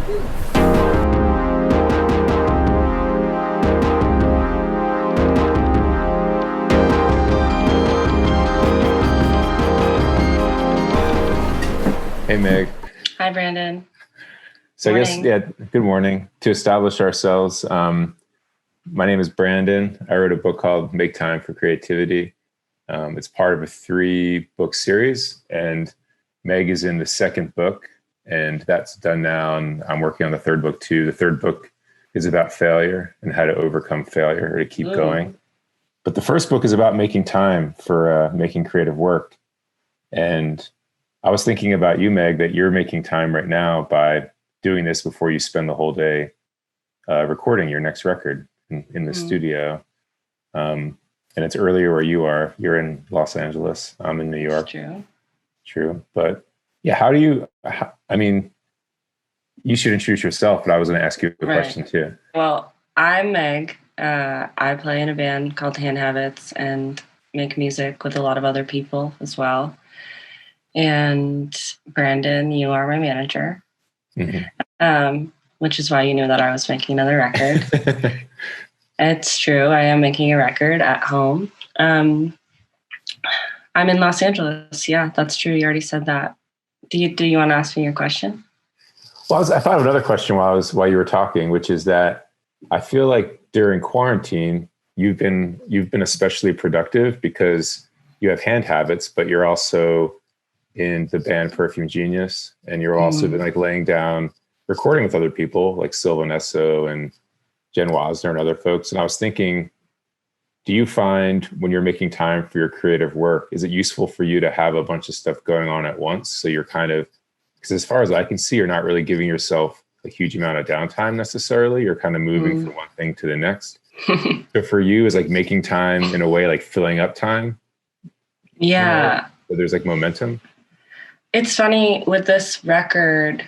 Hey, Meg. Hi, Brandon. So Morning. I guess, good morning. To establish ourselves, my name is Brandon. I wrote a book called Make Time for Creativity. It's part of a 3-book series, and Meg is in the second book, and that's done now, and I'm working on the third book too. The third book is about failure and how to overcome failure or to keep going. But the first book is about making time for making creative work. And I was thinking about you, Meg, that you're making time right now by doing this before you spend the whole day recording your next record in the studio. And it's earlier where you are. You're in Los Angeles. I'm in New York. That's True. But yeah, you should introduce yourself, but I was going to ask you a question too. Well, I'm Meg. I play in a band called Hand Habits and make music with a lot of other people as well. And Brandon, you are my manager, which is why you knew that I was making another record. It's true. I am making a record at home. I'm in Los Angeles. Yeah, that's true. You already said that. Do you want to ask me your question? Well, I thought of another question while you were talking, which is that I feel like during quarantine, you've been especially productive because you have Hand Habits, but you're also in the band Perfume Genius, and you're also been like laying down recording with other people like Sylvan Esso and Jen Wasner and other folks. And I was thinking, do you find when you're making time for your creative work, is it useful for you to have a bunch of stuff going on at once? So you're because as far as I can see, you're not really giving yourself a huge amount of downtime necessarily. You're kind of moving from one thing to the next. So for you, is like making time in a way like filling up time? Yeah. So there's like momentum. It's funny with this record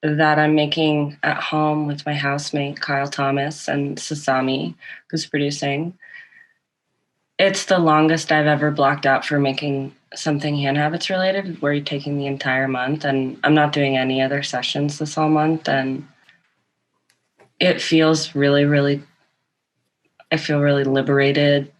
that I'm making at home with my housemate, Kyle Thomas, and Sasami, who's producing. It's the longest I've ever blocked out for making something Hand Habits related, where you're taking the entire month, and I'm not doing any other sessions this whole month. And it feels really, I feel really liberated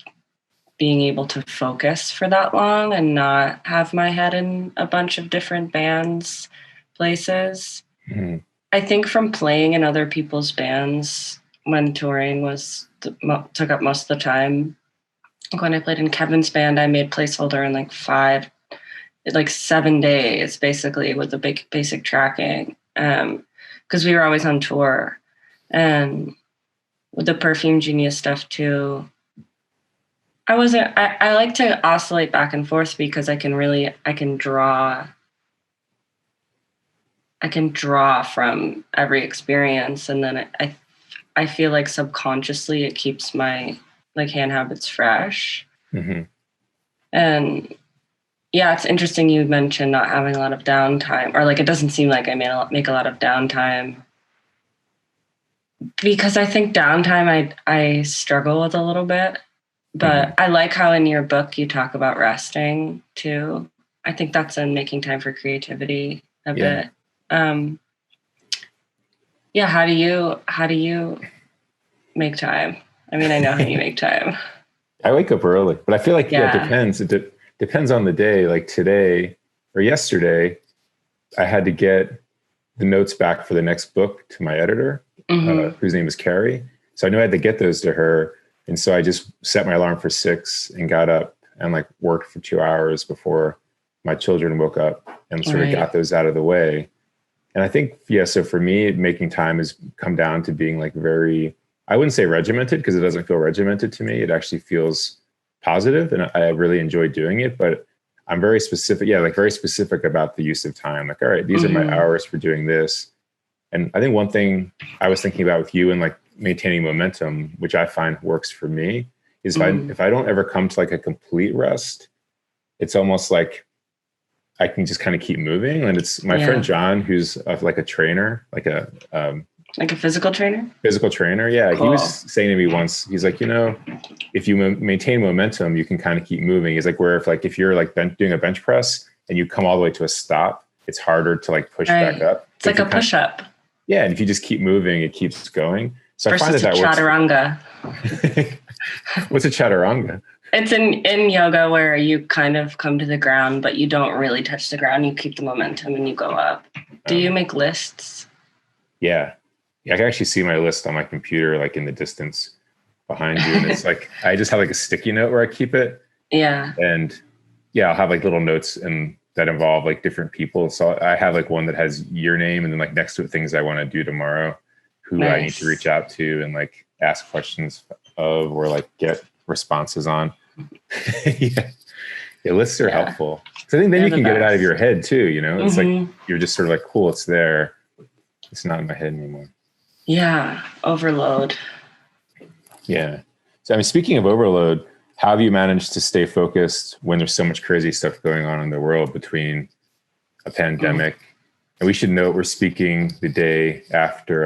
being able to focus for that long and not have my head in a bunch of different bands, places. Mm-hmm. I think from playing in other people's bands when touring took up most of the time. When I played in Kevin's band, I made Placeholder in 7 days, basically, with the basic tracking, because we were always on tour. And with the Perfume Genius stuff too, I like to oscillate back and forth because I can draw from every experience. And then I feel like subconsciously it keeps my Hand Habits fresh. Mm-hmm. And yeah, it's interesting you mentioned not having a lot of downtime, or it doesn't seem like I make a lot of downtime, because I think downtime I struggle with a little bit. But I like how in your book you talk about resting too. I think that's in Making Time for Creativity a bit. Yeah. How do you make time? I mean, I know how you make time. I wake up early, but I feel like it depends. It depends on the day. Like today or yesterday, I had to get the notes back for the next book to my editor, whose name is Carrie. So I knew I had to get those to her. And so I just set my alarm for 6 and got up and worked for 2 hours before my children woke up and sort of got those out of the way. And I think, so for me, making time has come down to being very, I wouldn't say regimented, because it doesn't feel regimented to me. It actually feels positive, and I really enjoy doing it. But I'm very specific, very specific about the use of time. All right, these are my hours for doing this. And I think one thing I was thinking about with you and maintaining momentum, which I find works for me, is if I don't ever come to a complete rest, it's almost like I can just kind of keep moving. And it's my friend John, who's a trainer, like a physical trainer? Physical trainer, yeah. Cool. He was saying to me once, he's like, if you maintain momentum, you can kind of keep moving. He's where if you're doing a bench press and you come all the way to a stop, it's harder to push back up. It's like a push-up. Yeah. And if you just keep moving, it keeps going. So versus I find that chaturanga. What's a chaturanga? It's in yoga where you kind of come to the ground, but you don't really touch the ground. You keep the momentum and you go up. Do you make lists? Yeah. I can actually see my list on my computer, like in the distance behind you. And it's like, I just have like a sticky note where I keep it. Yeah. And I'll have like little notes and that involve like different people. So I have like one that has your name and then like next to it, things I want to do tomorrow, who I need to reach out to and like ask questions of, or like get responses on. Yeah, lists are helpful. So I think then you can get it out of your head too. It's like you're just sort of like, cool, it's there. It's not in my head anymore. Yeah, overload. Yeah. So I mean, speaking of overload, how have you managed to stay focused when there's so much crazy stuff going on in the world between a pandemic? And we should note we're speaking the day after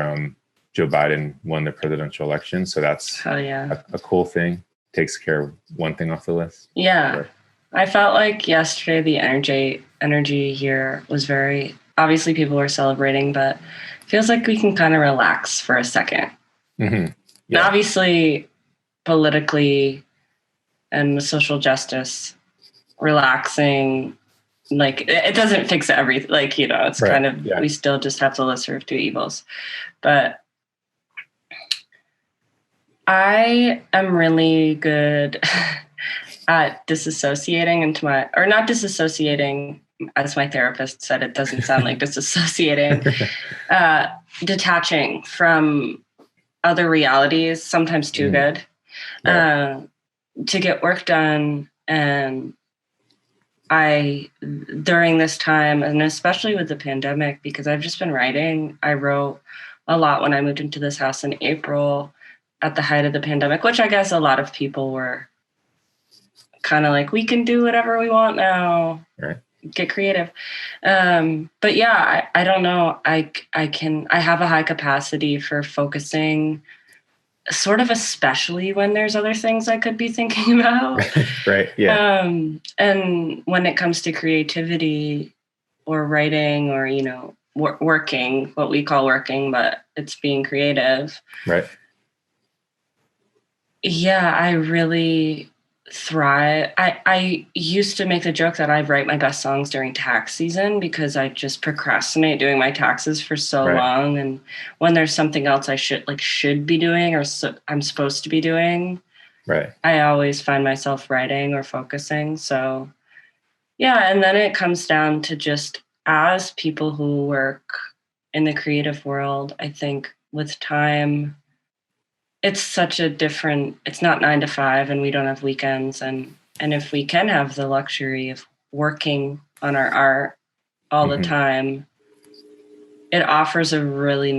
Joe Biden won the presidential election. So that's a cool thing. Takes care of one thing off the list. Yeah. Right. I felt like yesterday the energy here was very, obviously people were celebrating, but it feels like we can kind of relax for a second. Mm-hmm. Yeah. And obviously politically and social justice, relaxing, like it doesn't fix everything. Like, it's right. kind of, we still just have the lesser of two evils. But I am really good at disassociating into or not disassociating, as my therapist said, it doesn't sound like disassociating, detaching from other realities, sometimes too good, to get work done. And during this time, and especially with the pandemic, because I've just been writing, I wrote a lot when I moved into this house in April at the height of the pandemic, which I guess a lot of people were kind of like, we can do whatever we want now, right. Get creative. But yeah, I don't know. I have a high capacity for focusing, sort of, especially when there's other things I could be thinking about. Right. Yeah. And when it comes to creativity or writing or, working, what we call working, but it's being creative. Right. Yeah, I really thrive. I used to make the joke that I write my best songs during tax season because I just procrastinate doing my taxes for so long. And when there's something else I should be doing or I'm supposed to be doing, right, I always find myself writing or focusing. So yeah, and then it comes down to just, as people who work in the creative world, I think with time, it's such a different, it's not 9 to 5 and we don't have weekends. And if we can have the luxury of working on our art all the time, it offers a really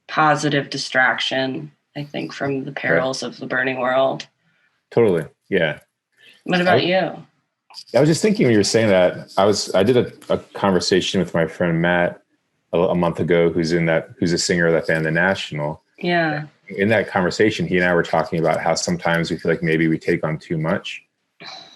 positive distraction, I think, from the perils of the burning world. Totally. Yeah. What about you? I was just thinking when you were saying that, I did a conversation with my friend Matt a month ago, who's a singer of that band, The National. Yeah. In that conversation, he and I were talking about how sometimes we feel like maybe we take on too much.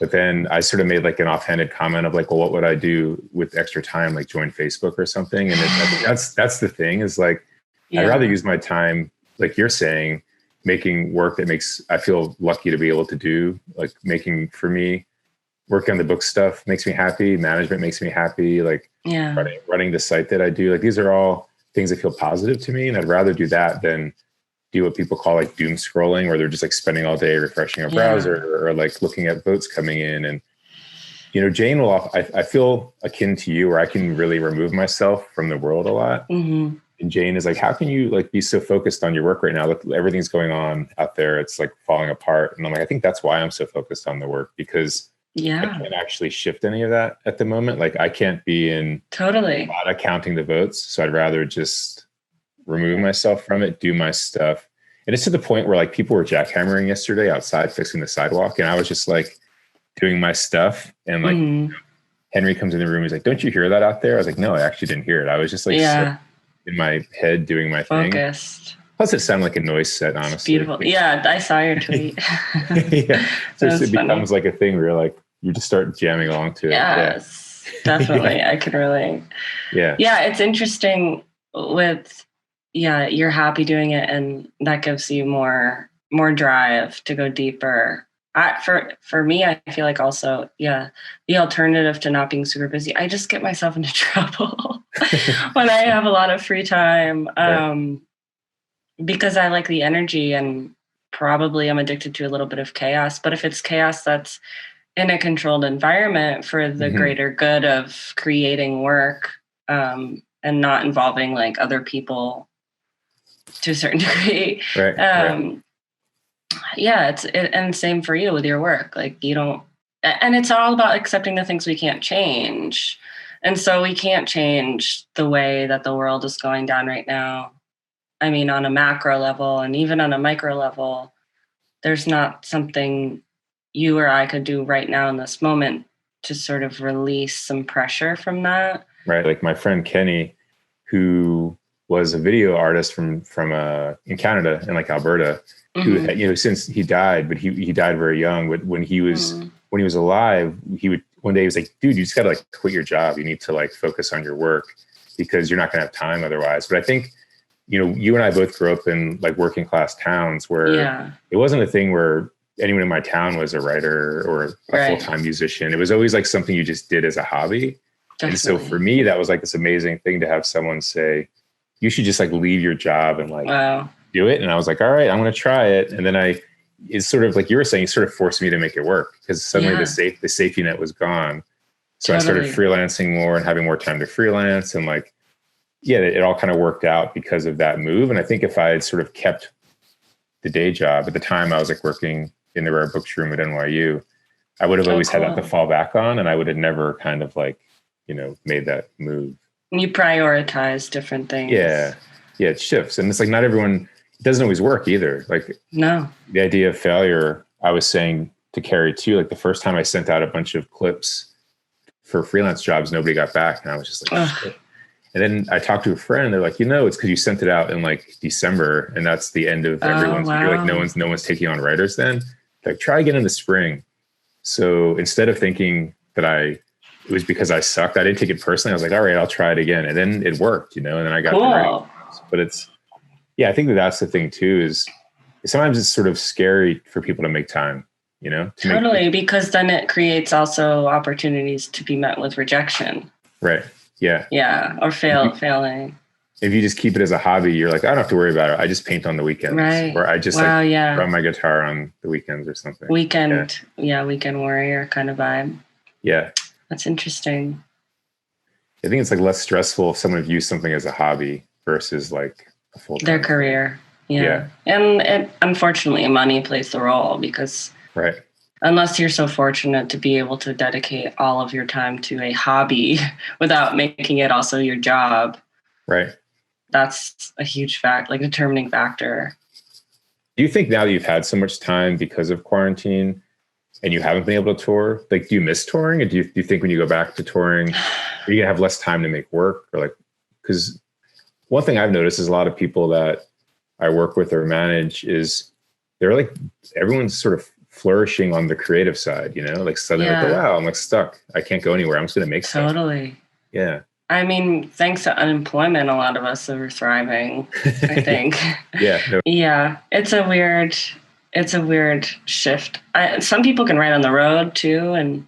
But then I sort of made like an offhanded comment of like, well, what would I do with extra time? Like join Facebook or something. And that's the thing, is like, I'd rather use my time, like you're saying, making work that I feel lucky to be able to do, like making, for me, working on the book stuff makes me happy. Management makes me happy. Like running the site that I do. Like these are all things that feel positive to me. And I'd rather do that than do what people call like doom scrolling, where they're just like spending all day refreshing a browser or like looking at votes coming in. And, Jane I feel akin to you, where I can really remove myself from the world a lot. Mm-hmm. And Jane is like, how can you like be so focused on your work right now? Look, everything's going on out there. It's like falling apart. And I'm like, I think that's why I'm so focused on the work, because I can't actually shift any of that at the moment. Like I can't be in totally counting the votes. So I'd rather just remove myself from it, do my stuff. And it's to the point where like people were jackhammering yesterday outside, fixing the sidewalk. And I was just like doing my stuff. And like Henry comes in the room. He's like, don't you hear that out there? I was like, no, I actually didn't hear it. I was just like in my head doing my focused thing. Plus it sounded like a noise set, honestly. It's beautiful. Yeah, I saw your tweet. So it becomes like a thing where you're like, you just start jamming along to it. Yes. definitely. I can relate. Yeah. Yeah, it's interesting with, you're happy doing it, and that gives you more drive to go deeper. For me, I feel like also, the alternative to not being super busy, I just get myself into trouble when I have a lot of free time, because I like the energy, and probably I'm addicted to a little bit of chaos. But if it's chaos that's in a controlled environment for the greater good of creating work, and not involving like other people to a certain degree. And same for you with your work. Like you don't, and it's all about accepting the things we can't change. And so we can't change the way that the world is going down right now. I mean, on a macro level and even on a micro level, there's not something you or I could do right now in this moment to sort of release some pressure from that. Right. Like my friend Kenny, who was a video artist from in Canada, in like Alberta, who had, since he died, but he died very young. But when he was alive, he would one day he was like, dude, you just got to like quit your job. You need to like focus on your work because you're not going to have time otherwise. But I think, you and I both grew up in like working class towns where it wasn't a thing where anyone in my town was a writer or a full-time musician. It was always like something you just did as a hobby. Definitely. And so for me, that was like this amazing thing to have someone say, you should just like leave your job and like do it. And I was like, all right, I'm going to try it. And then it's sort of like you were saying, it sort of forced me to make it work because suddenly the safety net was gone. So I started freelancing more and having more time to freelance. And like, it all kind of worked out because of that move. And I think if I had sort of kept the day job at the time, I was like working in the rare books room at NYU, I would have always had that to fall back on. And I would have never kind of like, made that move. You prioritize different things. Yeah. It shifts. And it's like, not everyone, it doesn't always work either. Like no, the idea of failure, I was saying to Carrie too, like the first time I sent out a bunch of clips for freelance jobs, nobody got back. And I was just like, shit. And then I talked to a friend. They're like, it's because you sent it out in like December, and that's the end of everyone's. You're like, no one's taking on writers. Then like, try again in the spring. So instead of thinking that it was because I sucked, I didn't take it personally. I was like, all right, I'll try it again, and then it worked, and then I got the writing. But it's, I think that's the thing too. Is sometimes it's sort of scary for people to make time. Totally, because then it creates also opportunities to be met with rejection. Right. Yeah. Yeah. Or failing. If you just keep it as a hobby, you're like, I don't have to worry about it. I just paint on the weekends. Right. Or I just run my guitar on the weekends or something. Weekend warrior kind of vibe. Yeah. That's interesting. I think it's like less stressful if someone views something as a hobby versus like a full-time their career. Yeah. And unfortunately money plays the role because unless you're so fortunate to be able to dedicate all of your time to a hobby without making it also your job. Right. That's a huge determining factor. Do you think now that you've had so much time because of quarantine and you haven't been able to tour, like, do you miss touring? And do you think when you go back to touring, are you gonna have less time to make work? Or like, because one thing I've noticed is a lot of people that I work with or manage is they're like, everyone's sort of flourishing on the creative side, like suddenly like, oh, wow, I'm like stuck. I can't go anywhere. I'm just going to make stuff. Totally. Yeah. I mean, thanks to unemployment, a lot of us are thriving, I think. Yeah. It's a weird shift. Some people can write on the road too. And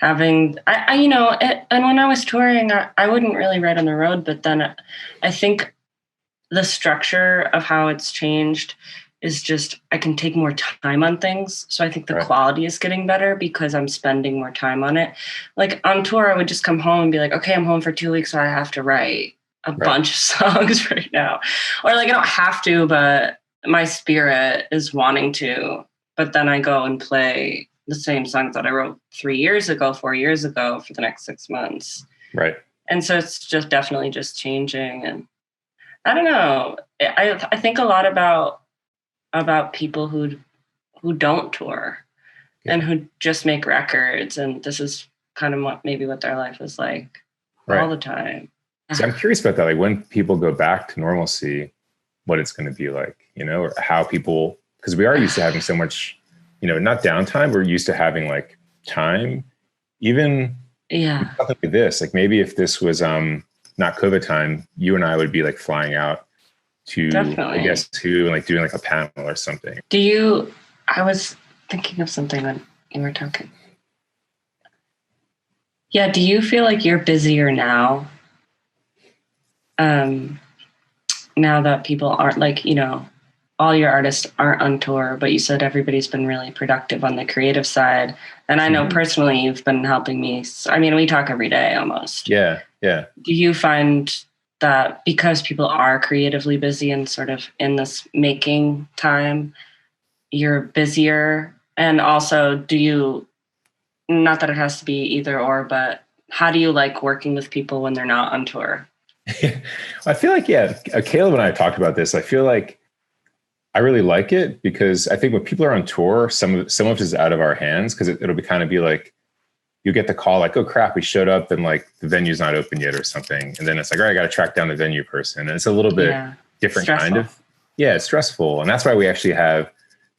and when I was touring, I wouldn't really write on the road, but then I think the structure of how it's changed is just, I can take more time on things. So I think the quality is getting better because I'm spending more time on it. Like on tour, I would just come home and be like, okay, I'm home for 2 weeks, so I have to write a bunch of songs right now. Or like, I don't have to, but my spirit is wanting to. But then I go and play the same songs that I wrote 3 years ago, 4 years ago for the next 6 months. Right. And so it's just definitely just changing. And I don't know. I think a lot about people who don't tour and who just make records, and this is kind of what their life is like all the time. So I'm curious about that. Like when people go back to normalcy, what it's going to be like, or how people, because we are used to having so much, not downtime. We're used to having like time, even Yeah. Something like this, like maybe if this was not COVID time, you and I would be like flying out to, Definitely. I guess, to like doing like a panel or something. I was thinking of something when you were talking. Yeah. Do you feel like you're busier now? Now that people aren't like, all your artists aren't on tour, but you said everybody's been really productive on the creative side. And I know personally you've been helping me. I mean, we talk every day almost. Yeah. Yeah. Do you find that because people are creatively busy and sort of in this making time, you're busier? And also, not that it has to be either or, but how do you like working with people when they're not on tour? I feel like, Caleb and I talked about this. I feel like I really like it because I think when people are on tour, some of it is out of our hands because it'll be kind of be like, you get the call like, oh crap, we showed up and like the venue's not open yet or something. And then it's like, all right, I got to track down the venue person. And it's a little bit different stressful. Kind of. Yeah, it's stressful. And that's why we actually have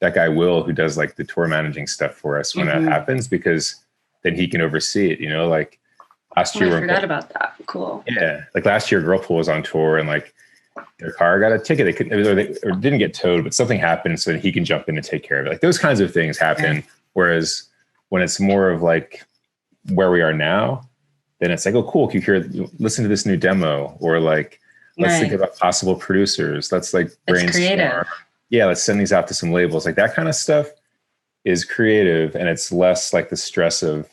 that guy, Will, who does like the tour managing stuff for us when that happens, because then he can oversee it, like last year. I forgot about that. Cool. Yeah. Like last year, Girlpool was on tour and like their car got a ticket. They couldn't, or didn't get towed, but something happened so that he can jump in and take care of it. Like those kinds of things happen. Okay. Whereas when it's more of like where we are now, then it's like, oh, cool. Listen to this new demo, or like, let's think about possible producers. Let's like brainstorm. Yeah. Let's send these out to some labels. Like that kind of stuff is creative. And it's less like the stress of,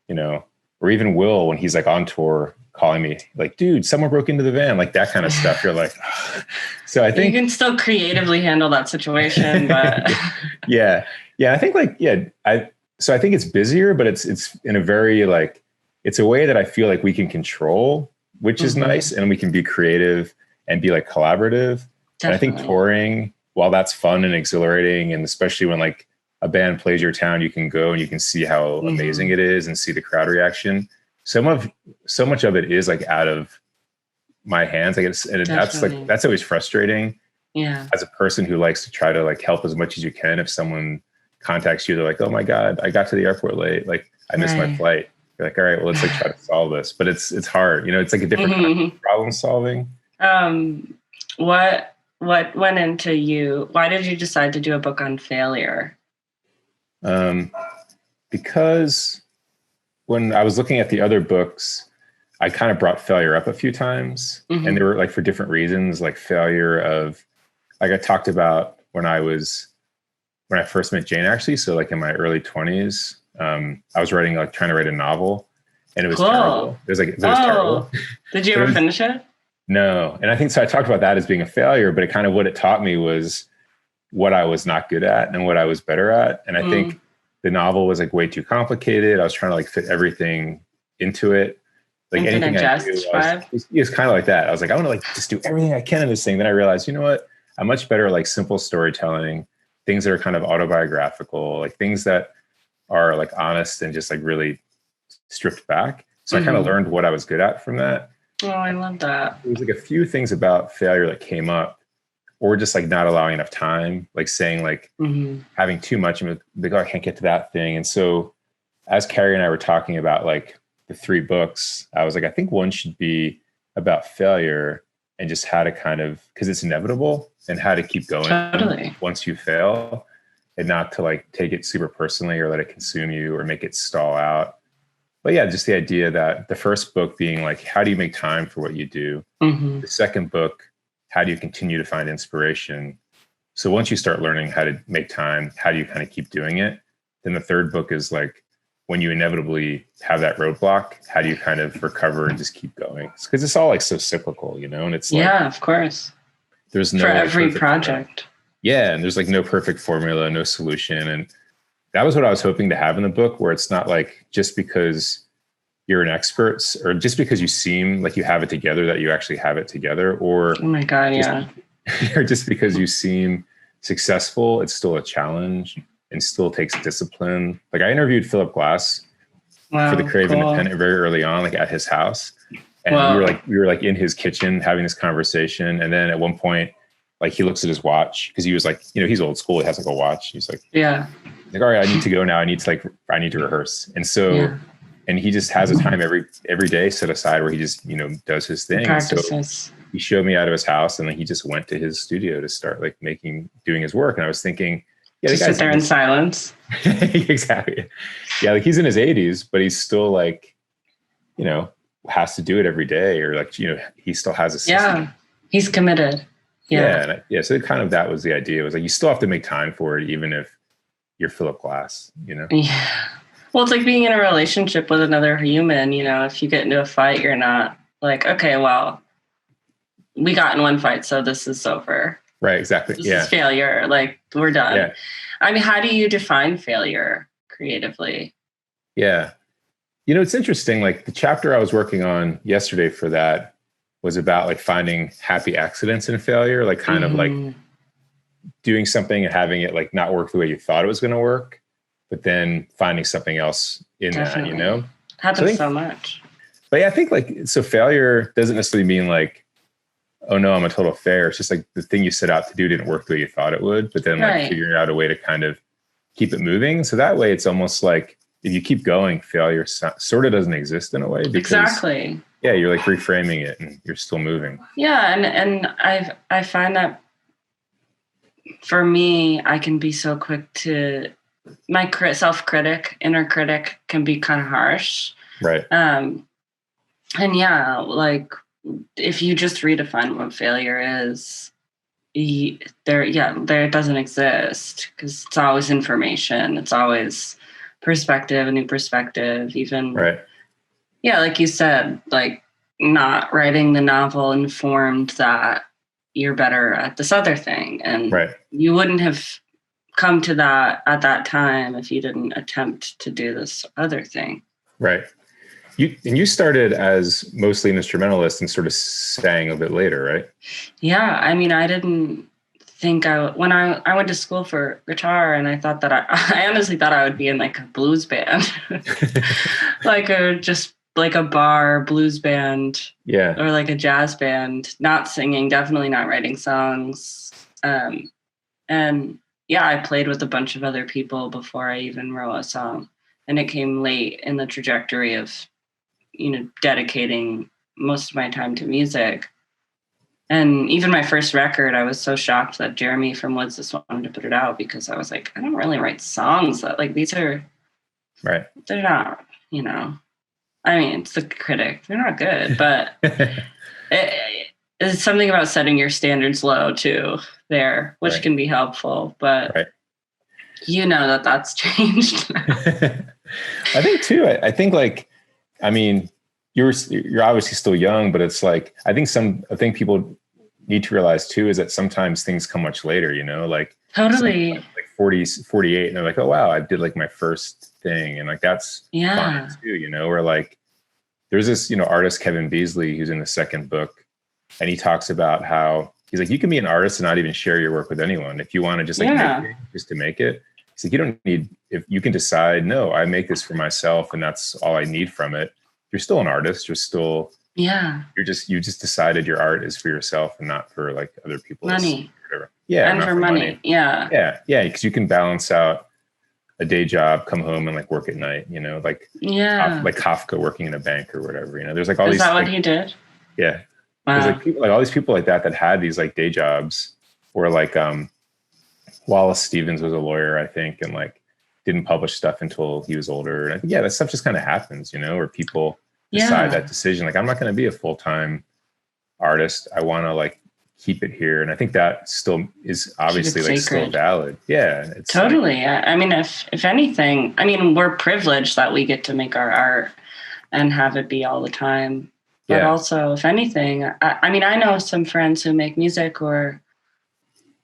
or even Will, when he's like on tour, calling me like, dude, someone broke into the van, like that kind of stuff. You're like, so I think you can still creatively handle that situation, but yeah. I think like, so I think it's busier, but it's in a very like, it's a way that I feel like we can control, which is nice. And we can be creative and be like collaborative. Definitely. And I think touring, while that's fun and exhilarating, and especially when like a band plays your town, you can go and you can see how amazing it is and see the crowd reaction. So much of it is like out of my hands. That's always frustrating. Yeah. As a person who likes to try to like help as much as you can. If someone contacts you, they're like, oh my God, I got to the airport late. Like I missed my flight. You're like, all right, well, let's like try to solve this. But it's hard. It's like a different kind of problem solving. What went into you? Why did you decide to do a book on failure? Because when I was looking at the other books, I kind of brought failure up a few times, and they were like for different reasons, like failure of, like I talked about when I first met Jane, actually. So like in my early 20s, I was trying to write a novel, and it was terrible. It was terrible. Did you ever finish it? No. And I think, so I talked about that as being a failure, but what it taught me was what I was not good at and what I was better at. And I think the novel was like way too complicated. I was trying to like fit everything into it. Like anything I do, it was kind of like that. I was like, I want to like just do everything I can in this thing. Then I realized, you know what? I'm much better at like simple storytelling, things that are kind of autobiographical, like things that are like honest and just like really stripped back. So I kind of learned what I was good at from that. Oh, I love that. There was like a few things about failure that came up, or just like not allowing enough time, like saying like having too much and like, oh, I can't get to that thing. And so as Carrie and I were talking about like the 3 books, I was like, I think one should be about failure and just how to kind of, because it's inevitable, and how to keep going once you fail, and not to like take it super personally or let it consume you or make it stall out. But yeah, just the idea that the first book being like, how do you make time for what you do? The second book, how do you continue to find inspiration? So once you start learning how to make time, how do you kind of keep doing it? Then the third book is like, when you inevitably have that roadblock, how do you kind of recover and just keep going? Because it's all like so cyclical, and it's like, yeah, of course. There's no for every project. Yeah. And there's like no perfect formula, no solution. And that was what I was hoping to have in the book, where it's not like just because you're an expert or just because you seem like you have it together that you actually have it together, or oh my God, yeah. Or just because you seem successful, it's still a challenge and still takes discipline. Like I interviewed Philip Glass for the Creative Independent very early on, like at his house. And we were like in his kitchen having this conversation. And then at one point, like he looks at his watch, because he was like, he's old school. He has like a watch. He's like, yeah. Like, all right, I need to go now. I need to rehearse. And so and he just has a time every day set aside where he just, does his thing. Practices. So he showed me out of his house, and then he just went to his studio to start like doing his work. And I was thinking, yeah, just sit there in silence. Exactly. Yeah. Like he's in his 80s, but he's still like, has to do it every day, or like, he still has a system. Yeah. He's committed. Yeah. So kind of, that was the idea. It was like, you still have to make time for it, even if you're Philip Glass, Yeah. Well, it's like being in a relationship with another human. If you get into a fight, you're not like, okay, well, we got in one fight, so this is over. Right. Exactly. This is failure. Like, we're done. Yeah. I mean, how do you define failure creatively? Yeah. It's interesting. Like the chapter I was working on yesterday for that was about like finding happy accidents in failure, like kind of like doing something and having it like not work the way you thought it was going to work, but then finding something else in Definitely. that, Happens so much. But yeah, I think like, so failure doesn't necessarily mean like, oh no, I'm a total failure. It's just like the thing you set out to do didn't work the way you thought it would, but then like figuring out a way to kind of keep it moving. So that way it's almost like if you keep going, failure sort of doesn't exist in a way. Because, exactly. Yeah, you're like reframing it and you're still moving. Yeah, and I find that for me, I can be so quick to my self-critic, inner critic can be kind of harsh. Right. And yeah, like if you just redefine what failure is, there doesn't exist, because it's always information. It's always perspective, a new perspective, even. Right. Yeah, like you said, like not writing the novel informed that you're better at this other thing. And you wouldn't have come to that at that time if you didn't attempt to do this other thing. Right. You started as mostly an instrumentalist and sort of sang a bit later, right? Yeah. I mean, I didn't think when I went to school for guitar, and I thought that I honestly thought I would be in like a blues band, like a bar blues band, or like a jazz band, not singing, definitely not writing songs. And yeah, I played with a bunch of other people before I even wrote a song, and it came late in the trajectory of, dedicating most of my time to music. And even my first record, I was so shocked that Jeremy from Woods just wanted to put it out, because I was like, I don't really write songs that like these are, they're not, I mean, it's the critic, they're not good, but it's something about setting your standards low too there, which can be helpful, but that's changed. I think too, I think like, I mean, you're obviously still young, but it's like, I think people need to realize too, is that sometimes things come much later, like totally like 40s, 48. And they're like, oh wow, I did like my first thing. And like, that's fine too, where like, there's this, artist, Kevin Beasley, who's in the second book. And he talks about how he's like, you can be an artist and not even share your work with anyone. If you want to just like make it, just to make it. He's like, you don't need, if you can decide, no, I make this for myself and that's all I need from it. You're still an artist. You're still, you just decided your art is for yourself and not for like other people's money. Whatever. Yeah. And for money. Yeah. Yeah. Yeah. Because you can balance out a day job, come home and like work at night, like Kafka working in a bank or whatever, there's like all these. Is that what he did? Yeah. Wow. There's like people, like all these people like that had these like day jobs, or like Wallace Stevens was a lawyer, I think, and like didn't publish stuff until he was older. And I think, that stuff just kind of happens, where people decide that decision. Like, I'm not going to be a full-time artist. I want to like keep it here. And I think that still is obviously like still valid. Yeah. It's totally. Like, I mean, if anything, I mean, we're privileged that we get to make our art and have it be all the time. But also, if anything, I mean, I know some friends who make music who are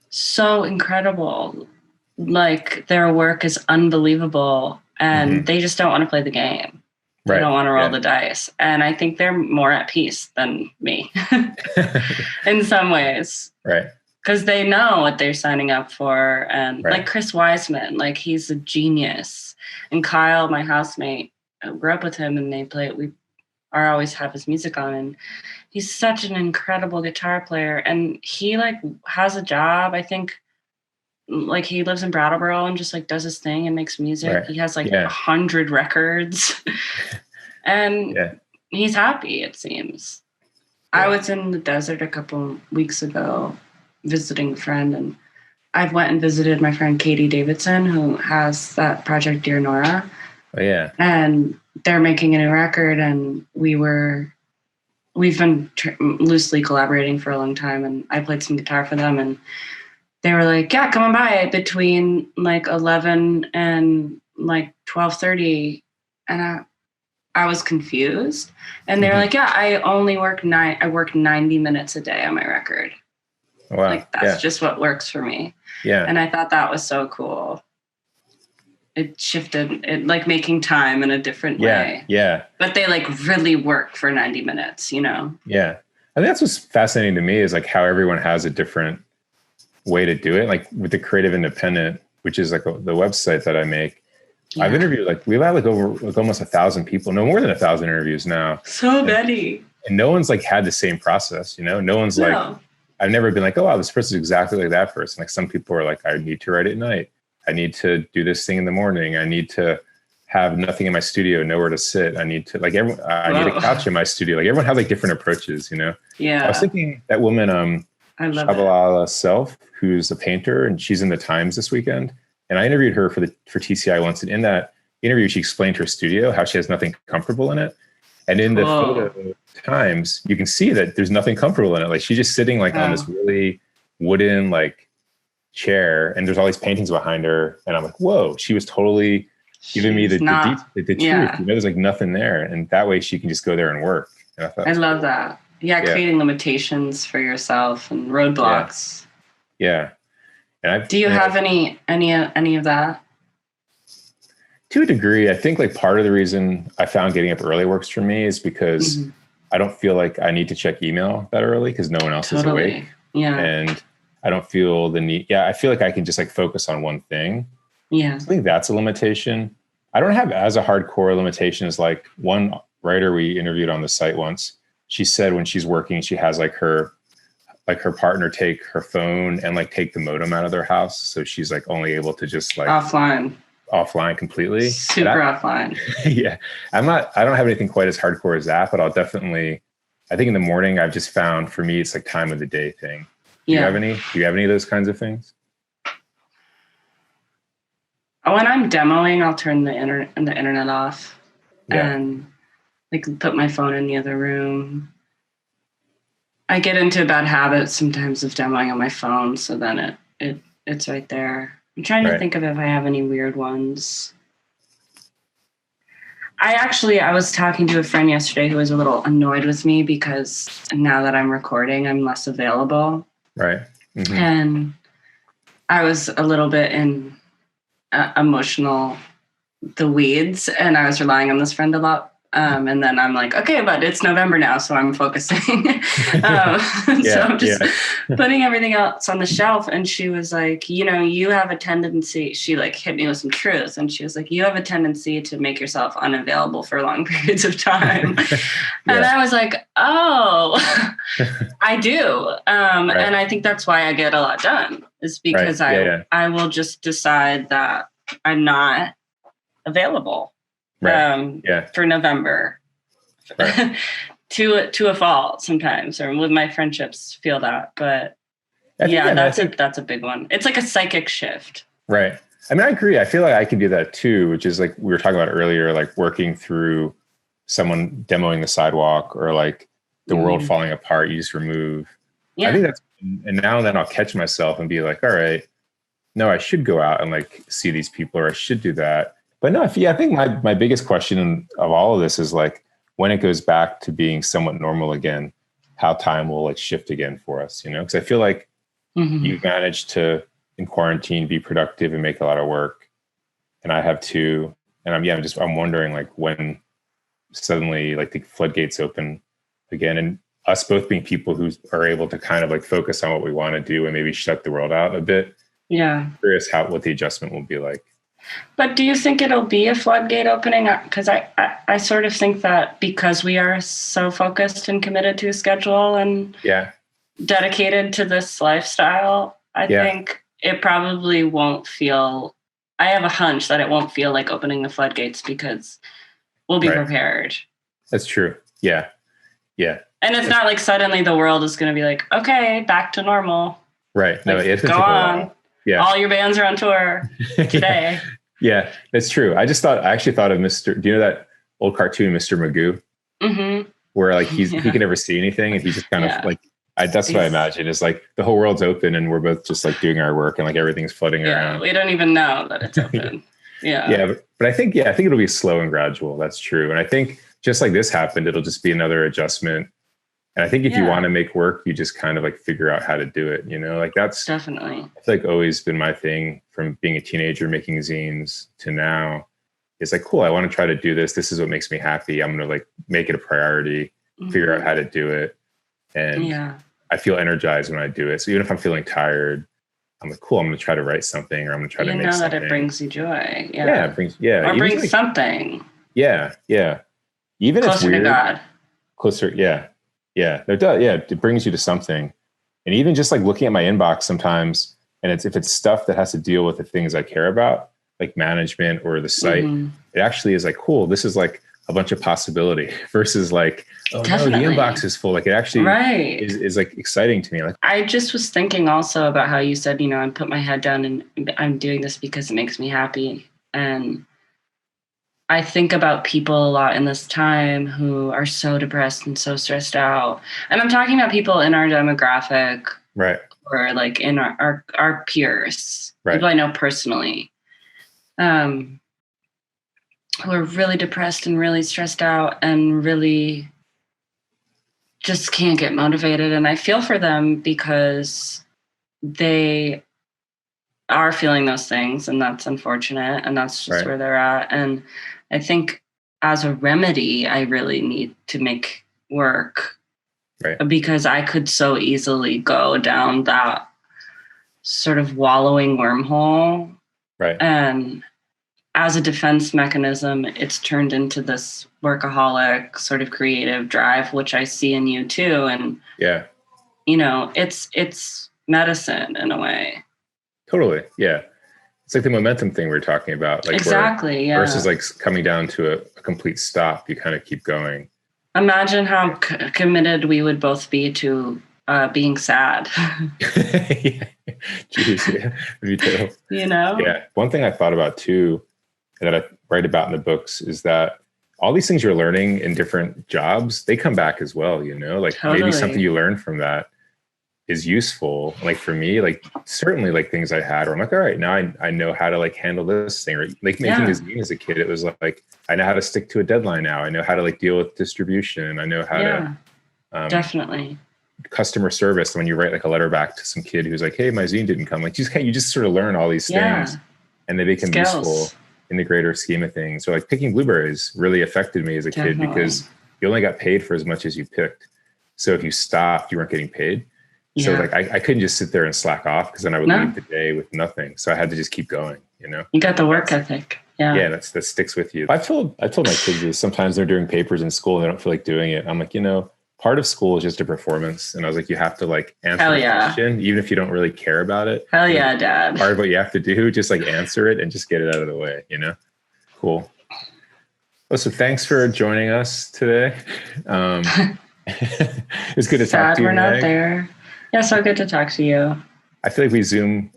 so incredible. Like their work is unbelievable and they just don't want to play the game. They don't want to roll the dice. And I think they're more at peace than me in some ways. Right. Because they know what they're signing up for. And like Chris Wiseman, like he's a genius. And Kyle, my housemate, I grew up with him and we always have his music on. And he's such an incredible guitar player. And he like has a job, I think. Like he lives in Brattleboro and just like does his thing and makes music. He has like 100 records And he's happy, it seems. Yeah. I was in the desert a couple weeks ago visiting a friend, and I went and visited my friend Katie Davidson, who has that project Dear Nora. Oh, yeah. And they're making a new record, and we've been loosely collaborating for a long time, and I played some guitar for them, and they were like, yeah, come on by between like 11 and like 12:30. And I was confused. And they were like, yeah, I only work 90 minutes a day on my record. Wow. Like, that's just what works for me. Yeah. And I thought that was so cool. It shifted, like making time in a different way. Yeah. But they like really work for 90 minutes, you know? Yeah. I think that's what's fascinating to me is like how everyone has a different way to do it. Like with the Creative Independent, which is like the website that I make, I've interviewed we've had over almost 1,000 people, no more than 1,000 interviews now. So many. And no one's like had the same process, you know? No one's like, I've never been like, oh, wow, this person's exactly like that person. Like some people are like, I need to write at night. I need to do this thing in the morning. I need to have nothing in my studio, nowhere to sit. I need to I need a couch in my studio. Like everyone has like different approaches, you know? Yeah. I was thinking that woman, I love Shabalala Self, who's a painter, and she's in the Times this weekend. And I interviewed her for TCI once. And in that interview, she explained her studio, how she has nothing comfortable in it. And in the photo Times, you can see that there's nothing comfortable in it. Like she's just sitting like on this really wooden like chair, and there's all these paintings behind her. And I'm like, whoa, she was totally giving me the truth. You know, there's like nothing there. And that way she can just go there and work. And I love that. Yeah, creating limitations for yourself and roadblocks. Yeah. And do you have any of that? To a degree, I think like part of the reason I found getting up early works for me is because I don't feel like I need to check email that early because no one else is awake. Yeah. And I don't feel the need. Yeah, I feel like I can just like focus on one thing. Yeah. I think that's a limitation. I don't have as a hardcore limitation as like one writer we interviewed on the site once. She said when she's working, she has like her partner take her phone and like take the modem out of their house. So she's like only able to just like offline completely. Super offline. Yeah. I don't have anything quite as hardcore as that, but I think in the morning I've just found for me, it's like time of the day thing. Do you have any of those kinds of things? When I'm demoing, I'll turn the internet off and like put my phone in the other room. I get into a bad habit sometimes of demoing on my phone, so then it's right there. I'm trying to think of if I have any weird ones. I was talking to a friend yesterday who was a little annoyed with me because now that I'm recording, I'm less available. Right. Mm-hmm. And I was a little bit in emotional the weeds, and I was relying on this friend a lot. And then I'm like, okay, but it's November now, so I'm focusing. So I'm just putting everything else on the shelf. And she was like, you know, you have a tendency, she like hit me with some truths. And she was like, you have a tendency to make yourself unavailable for long periods of time. And I was like, oh, I do. And I think that's why I get a lot done, is because I will just decide that I'm not available. For November to a fault sometimes, or with my friendships feel that, but that's a big one. It's like a psychic shift. Right. I mean, I agree. I feel like I can do that too, which is like we were talking about earlier, like working through someone demoing the sidewalk or like the world falling apart, you just remove. I think and now and then I'll catch myself and be like, all right, no, I should go out and like see these people, or I should do that. But no, I think my biggest question of all of this is like when it goes back to being somewhat normal again, how time will like shift again for us, you know? Because I feel like you've managed to in quarantine be productive and make a lot of work, and I have too. And I'm wondering like when suddenly like the floodgates open again, and us both being people who are able to kind of like focus on what we want to do and maybe shut the world out a bit. Yeah, I'm curious what the adjustment will be like. But do you think it'll be a floodgate opening? Because I sort of think that because we are so focused and committed to a schedule and dedicated to this lifestyle, I think it probably won't feel, I have a hunch that it won't feel like opening the floodgates because we'll be prepared. That's true. Yeah. Yeah. And it's not like suddenly the world is going to be like, okay, back to normal. Right. No, like, it's go on. Yeah. All your bands are on tour today. Yeah, that's true. I actually thought of do you know that old cartoon, Mr. Magoo? Mm-hmm. Where like he can never see anything and he just kind of like, that's what I imagine is like the whole world's open and we're both just like doing our work and like everything's floating around. We don't even know that it's open. Yeah. But I think it'll be slow and gradual. That's true. And I think just like this happened, it'll just be another adjustment. And I think if you want to make work, you just kind of like figure out how to do it, like that's definitely, I feel like always been my thing from being a teenager, making zines to now. It's like, cool, I want to try to do this. This is what makes me happy. I'm going to like make it a priority, figure out how to do it. And I feel energized when I do it. So even if I'm feeling tired, I'm like, cool, I'm going to try to write something or I'm going to try to make something. That it brings you joy. It brings like, something. Yeah. Even closer it's weird. To God. Closer. Yeah. It does. Yeah. It brings you to something. And even just like looking at my inbox sometimes, and if it's stuff that has to deal with the things I care about, like management or the site, it actually is like, cool, this is like a bunch of possibility versus like, oh no, the inbox is full. Like it actually is like exciting to me. Like I just was thinking also about how you said, I put my head down and I'm doing this because it makes me happy. And I think about people a lot in this time who are so depressed and so stressed out. And I'm talking about people in our demographic. Right. Or like in our peers. Right. People I know personally. Who are really depressed and really stressed out and really just can't get motivated. And I feel for them because they are feeling those things and that's unfortunate and that's just where they're at. And I think as a remedy, I really need to make work because I could so easily go down that sort of wallowing wormhole. Right. And as a defense mechanism, it's turned into this workaholic sort of creative drive, which I see in you too. And it's medicine in a way. Totally. Yeah. It's like the momentum thing we were talking about. Like exactly. Versus like coming down to a complete stop. You kind of keep going. Imagine how committed we would both be to being sad. Jeez, yeah. Me too. Yeah. One thing I thought about too, that I write about in the books is that all these things you're learning in different jobs, they come back as well, like maybe something you learn from that is useful. Like for me, like certainly like things I had where I'm like, all right, now I know how to like handle this thing, or like making a zine as a kid. It was like, I know how to stick to a deadline now. I know how to like deal with distribution. I know how to definitely customer service. When you write like a letter back to some kid who's like, hey, my zine didn't come, like you just sort of learn all these things and they become useful in the greater scheme of things. So like picking blueberries really affected me as a kid because you only got paid for as much as you picked. So if you stopped, you weren't getting paid. So like I couldn't just sit there and slack off because then I would leave the day with nothing. So I had to just keep going, You got the work ethic. Yeah, that sticks with you. I told my kids this. Sometimes they're doing papers in school and they don't feel like doing it. I'm like, part of school is just a performance. And I was like, you have to like answer the question, even if you don't really care about it. Hell yeah, Dad. Part of what you have to do, just like answer it and just get it out of the way, Cool. Well, so thanks for joining us today. It's good to talk to you. We're not there. Yeah, so good to talk to you. I feel like we Zoom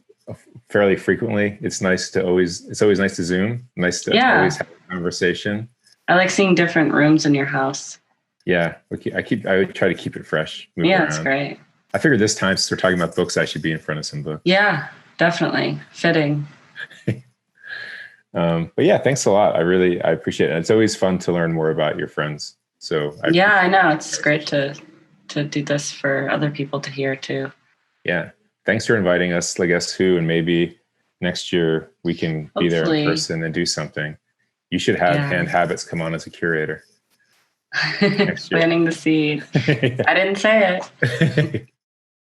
fairly frequently. It's always nice to Zoom. Nice to always have a conversation. I like seeing different rooms in your house. Yeah, I would try to keep it fresh. Yeah, it's great. I figured this time, since we're talking about books, I should be in front of some books. Yeah, definitely. Fitting. But yeah, thanks a lot. I appreciate it. And it's always fun to learn more about your friends. So I know. It's great to do this for other people to hear too. Yeah. Thanks for inviting us, I guess, Who, and maybe next year we can be there in person and do something. You should have Hand Habits come on as a curator. Planting the seed. I didn't say it.